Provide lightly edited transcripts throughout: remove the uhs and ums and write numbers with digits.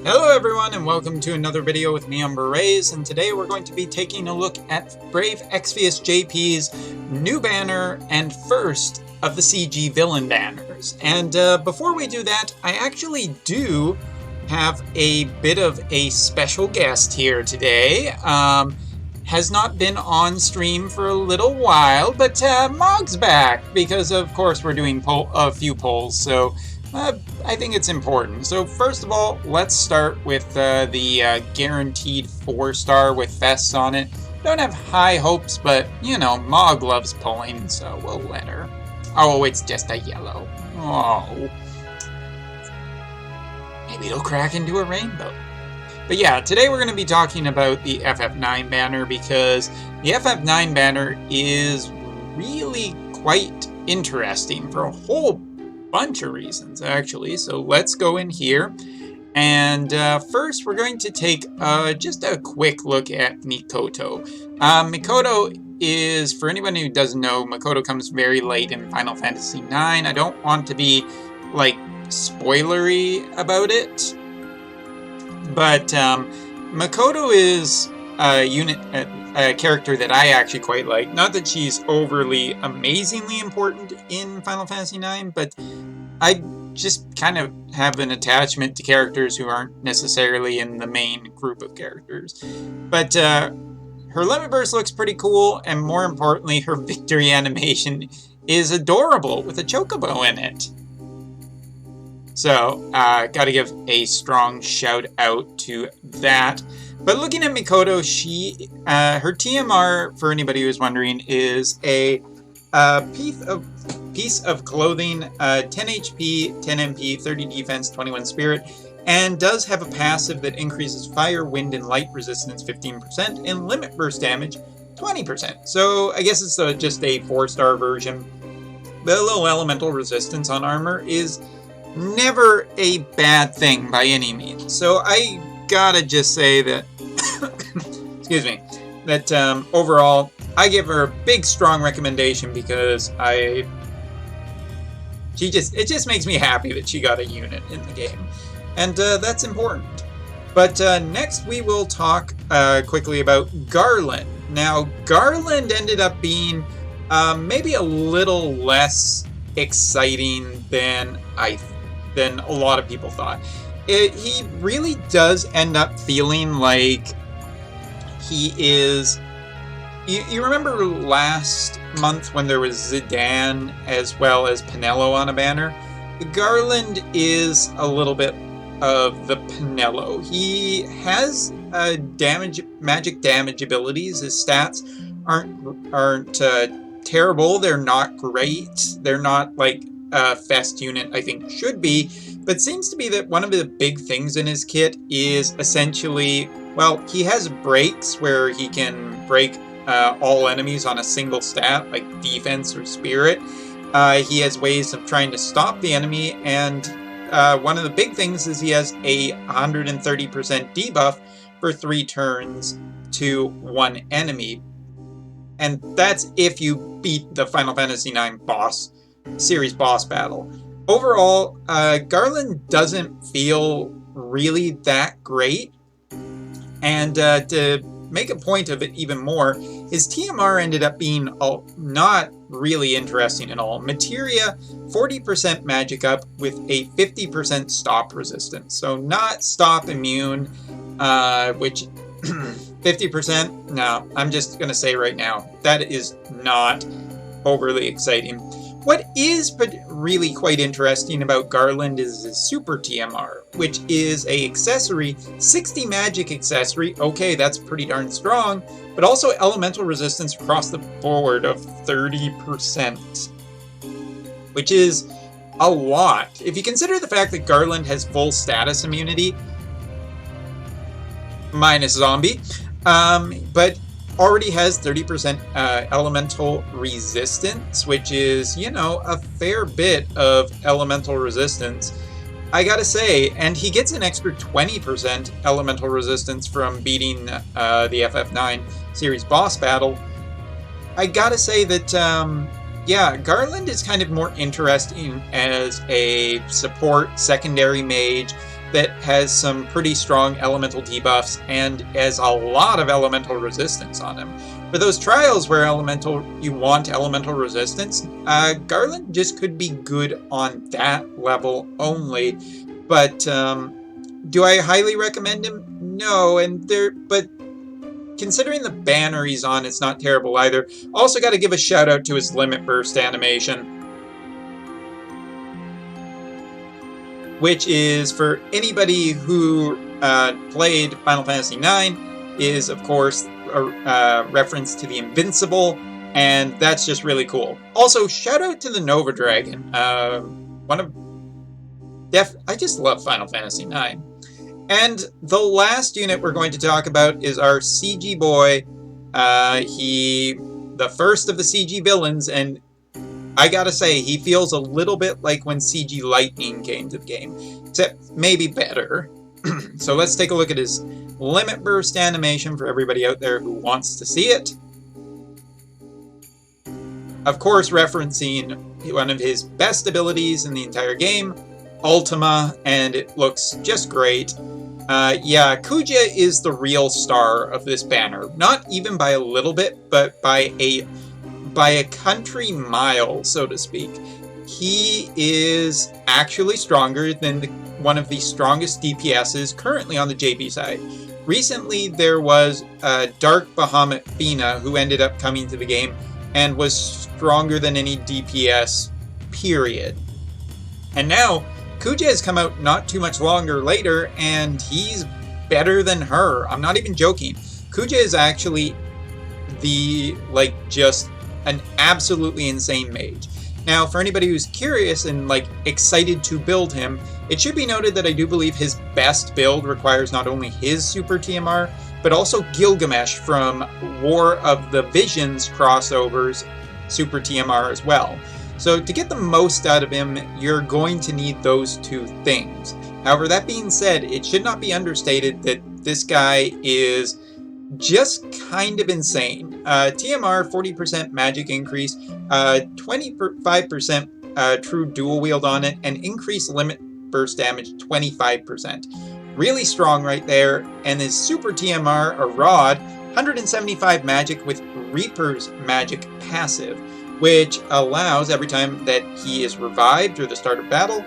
Hello everyone and welcome to another video with me on Berets, and today we're going to be taking a look at Brave Exvius JP's new banner and first of the CG villain banners. And before we do that, I actually do have a bit of a special guest here today. Has not been on stream for a little while, but Mog's back because of course we're doing a few polls, so I think it's important. So first of all, let's start with the guaranteed 4-star with vests on it. Don't have high hopes, but you know, Mog loves pulling, so we'll let her. Oh, it's just a yellow. Oh. Maybe it'll crack into a rainbow. But yeah, today we're going to be talking about the FF9 banner because the FF9 banner is really quite interesting for a whole bunch of reasons, actually. So let's go in here. And first, we're going to take just a quick look at Mikoto. Mikoto is, for anyone who doesn't know, Mikoto comes very late in Final Fantasy IX. I don't want to be, like, spoilery about it. But Mikoto is a character that I actually quite like. Not that she's overly amazingly important in Final Fantasy IX, but I just kind of have an attachment to characters who aren't necessarily in the main group of characters. But her Limit Burst looks pretty cool, and more importantly, her victory animation is adorable with a chocobo in it. So, gotta give a strong shout out to that. But looking at Mikoto, her TMR, for anybody who's wondering, is a piece of clothing, 10 HP, 10 MP, 30 defense, 21 spirit, and does have a passive that increases fire, wind, and light resistance 15%, and limit burst damage 20%. So I guess it's just a 4-star version. The low elemental resistance on armor is never a bad thing by any means. So I gotta just say that, excuse me, that overall, I give her a big, strong recommendation because it just makes me happy that she got a unit in the game. And that's important. But next we will talk quickly about Garland. Now, Garland ended up being maybe a little less exciting than a lot of people thought. He really does end up feeling like he is... You remember last month when there was Zidane as well as Pinello on a banner? Garland is a little bit of the Pinello. He has magic damage abilities. His stats aren't terrible. They're not great. They're not like a Fest unit I think should be, but seems to be that one of the big things in his kit is essentially, well, he has breaks where he can break all enemies on a single stat, like defense or spirit. He has ways of trying to stop the enemy, and one of the big things is he has a 130% debuff for 3 turns to 1 enemy. And that's if you beat the Final Fantasy IX series boss battle. Overall, Garland doesn't feel really that great, and to make a point of it even more, his TMR ended up being not really interesting at all. Materia, 40% magic up with a 50% stop resistance. So not stop immune, which 50%, no, I'm just going to say right now, that is not overly exciting. What is really quite interesting about Garland is his Super TMR, which is a accessory, 60 magic accessory. Okay, that's pretty darn strong, but also elemental resistance across the board of 30%, which is a lot. If you consider the fact that Garland has full status immunity, minus zombie, but already has 30% elemental resistance, which is, you know, a fair bit of elemental resistance, I gotta say. And he gets an extra 20% elemental resistance from beating the FF9 series boss battle. I gotta say that, yeah, Garland is kind of more interesting as a support secondary mage that has some pretty strong elemental debuffs and has a lot of elemental resistance on him. For those trials where you want elemental resistance, Garland just could be good on that level only. But do I highly recommend him? No, but considering the banner he's on, it's not terrible either. Also got to give a shout out to his limit burst animation, which is, for anybody who played Final Fantasy IX, is of course a reference to the Invincible, and that's just really cool. Also, shout out to the Nova Dragon. I just love Final Fantasy IX. And the last unit we're going to talk about is our CG boy. The first of the CG villains, and I gotta say, he feels a little bit like when CG Lightning came to the game, except maybe better. So let's take a look at his limit burst animation for everybody out there who wants to see it. Of course, referencing one of his best abilities in the entire game, Ultima, and it looks just great. Yeah, Kuja is the real star of this banner. Not even by a little bit, but by a country mile, so to speak. He is actually stronger than one of the strongest DPSs currently on the JB side. Recently, there was Dark Bahamut Fina who ended up coming to the game and was stronger than any DPS, period. And now, Kuja has come out not too much longer later, and he's better than her. I'm not even joking. Kuja is actually just an absolutely insane mage. Now, for anybody who's curious and excited to build him, it should be noted that I do believe his best build requires not only his Super TMR, but also Gilgamesh from War of the Visions crossover's Super TMR as well. So to get the most out of him, you're going to need those two things. However, that being said, it should not be understated that this guy is just kind of insane. TMR 40% magic increase, 25% true dual wield on it, and increased limit burst damage 25%. Really strong right there. And his super TMR, a rod, 175 magic with Reaper's magic passive, which allows every time that he is revived or the start of battle,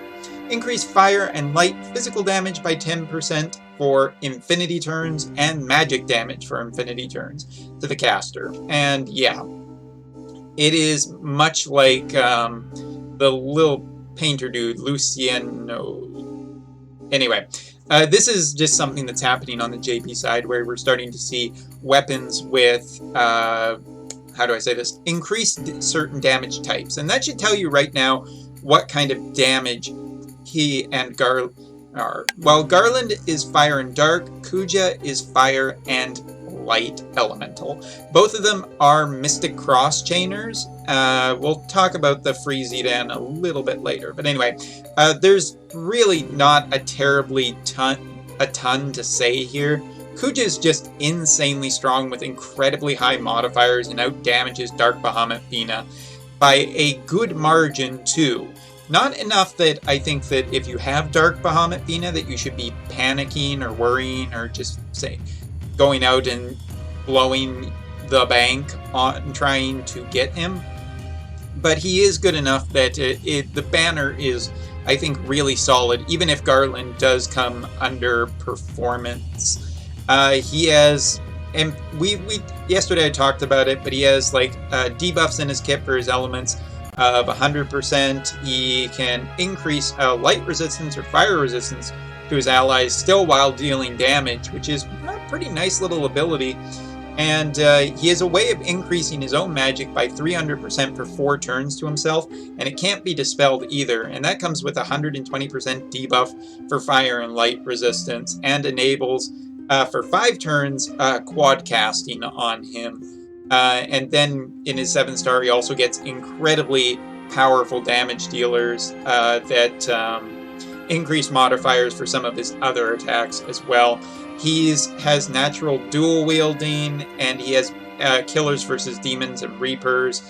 increase fire and light physical damage by 10% for infinity turns and magic damage for infinity turns to the caster. And yeah, it is much like the little painter dude, Luciano. Anyway, this is just something that's happening on the JP side where we're starting to see weapons with, how do I say this, increased certain damage types. And that should tell you right now what kind of damage he and Garland are. While Garland is fire and dark, Kuja is fire and light elemental. Both of them are Mystic Cross Chainers. We'll talk about the Friezidan a little bit later. But anyway, there's really not a ton to say here. Kuja is just insanely strong with incredibly high modifiers and outdamages Dark Bahamut Fina by a good margin too. Not enough that I think that if you have Dark Bahamut Fina that you should be panicking or worrying or just say going out and blowing the bank on trying to get him. But he is good enough that the banner is, I think, really solid, even if Garland does come under performance. He has, and we yesterday I talked about it, but he has debuffs in his kit for his elements of 100%. He can increase light resistance or fire resistance to his allies still while dealing damage, which is a pretty nice little ability. And he has a way of increasing his own magic by 300% for 4 turns to himself, and it can't be dispelled either. And that comes with 120% debuff for fire and light resistance, and enables for 5 turns quad casting on him. And then in his 7-star, he also gets incredibly powerful damage dealers that increase modifiers for some of his other attacks as well. He has natural dual wielding, and he has killers versus demons and reapers.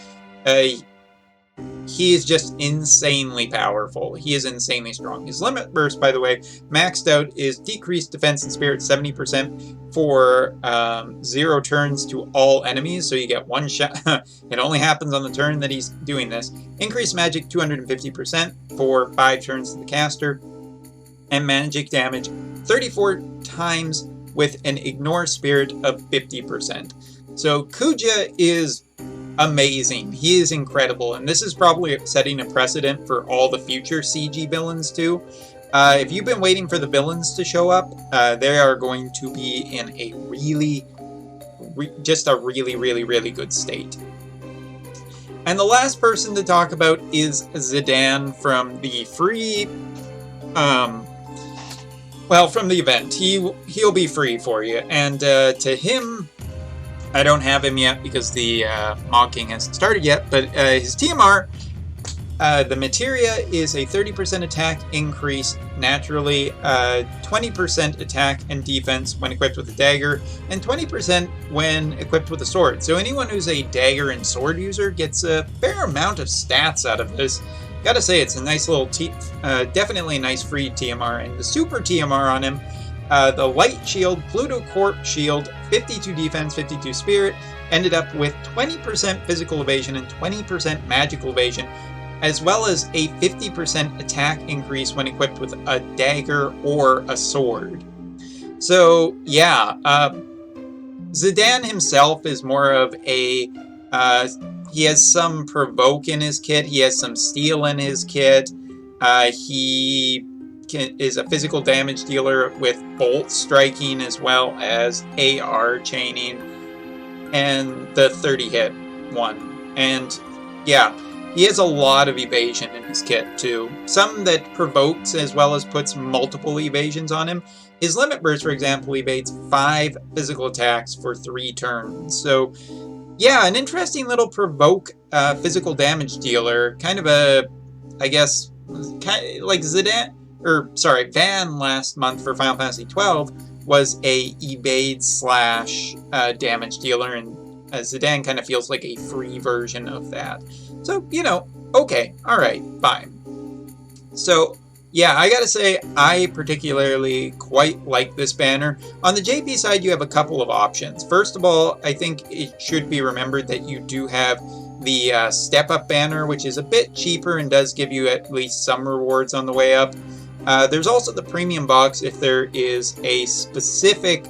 he is just insanely powerful. He is insanely strong. His limit burst, by the way, maxed out is decreased defense and spirit 70% for 0 turns to all enemies. So you get 1 shot. It only happens on the turn that he's doing this. Increased magic 250% for 5 turns to the caster. And magic damage 34 times with an ignore spirit of 50%. So Kuja is amazing. He is incredible, and this is probably setting a precedent for all the future CG villains too. If you've been waiting for the villains to show up, they are going to be in a really good state. And the last person to talk about is Zidane from the free, well, from the event. He'll be free for you, and to him, I don't have him yet because the mocking hasn't started yet, but his TMR, the materia is a 30% attack increase naturally, 20% attack and defense when equipped with a dagger, and 20% when equipped with a sword. So anyone who's a dagger and sword user gets a fair amount of stats out of this. Gotta say, it's a nice little, definitely a nice free TMR, and the super TMR on him, the Light Shield, Pluto Corp Shield, 52 defense, 52 spirit, ended up with 20% physical evasion and 20% magical evasion, as well as a 50% attack increase when equipped with a dagger or a sword. So, yeah, Zidane himself is more of a, he has some provoke in his kit, he has some steel in his kit, he is a physical damage dealer with bolt striking as well as AR chaining and the 30 hit one. And yeah, he has a lot of evasion in his kit too. Some that provokes as well as puts multiple evasions on him. His limit burst, for example, evades 5 physical attacks for 3 turns. So yeah, an interesting little provoke physical damage dealer. Kind of a, I guess, like Zidane, or sorry, Van last month for Final Fantasy XII was a evade slash damage dealer, and Zidane kind of feels like a free version of that. So, you know, okay, alright, fine. So, yeah, I gotta say, I particularly quite like this banner. On the JP side, you have a couple of options. First of all, I think it should be remembered that you do have the step-up banner, which is a bit cheaper and does give you at least some rewards on the way up. There's also the premium box if there is a specific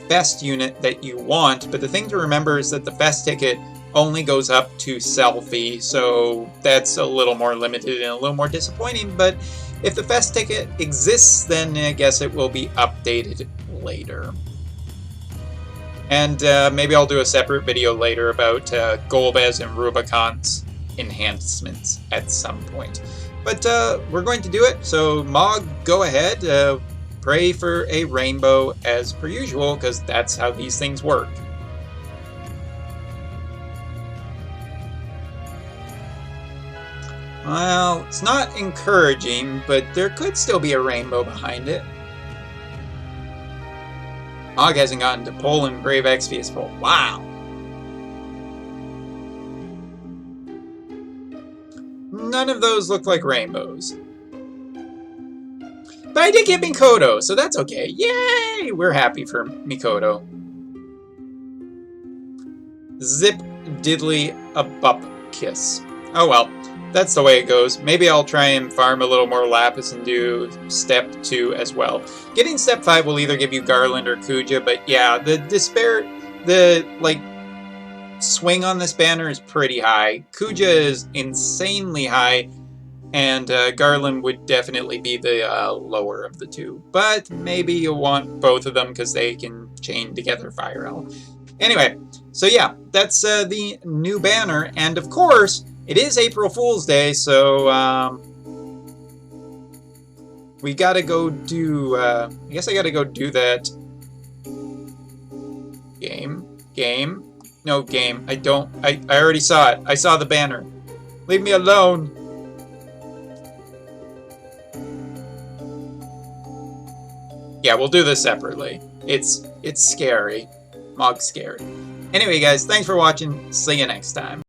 Fest unit that you want, but the thing to remember is that the Fest ticket only goes up to Selfie, so that's a little more limited and a little more disappointing, but if the Fest ticket exists, then I guess it will be updated later. And maybe I'll do a separate video later about Golbez and Rubicon's enhancements at some point. But we're going to do it, so Mog, go ahead. Pray for a rainbow as per usual, because that's how these things work. Well, it's not encouraging, but there could still be a rainbow behind it. Mog hasn't gotten to Poland Brave Exvius for a while. None of those look like rainbows. But I did get Mikoto, so that's okay. Yay! We're happy for Mikoto. Zip diddly a bup kiss. Oh well, that's the way it goes. Maybe I'll try and farm a little more Lapis and do step 2 as well. Getting step 5 will either give you Garland or Kuja, but yeah, the swing on this banner is pretty high. Kuja is insanely high, and Garland would definitely be the lower of the two. But maybe you'll want both of them because they can chain together Fire Element. Anyway, so yeah, that's the new banner, and of course, it is April Fool's Day, so we gotta go do, I guess I gotta go do that game. No, game. I already saw it. I saw the banner. Leave me alone. Yeah, we'll do this separately. It's scary. Mog's scary. Anyway, guys, thanks for watching. See you next time.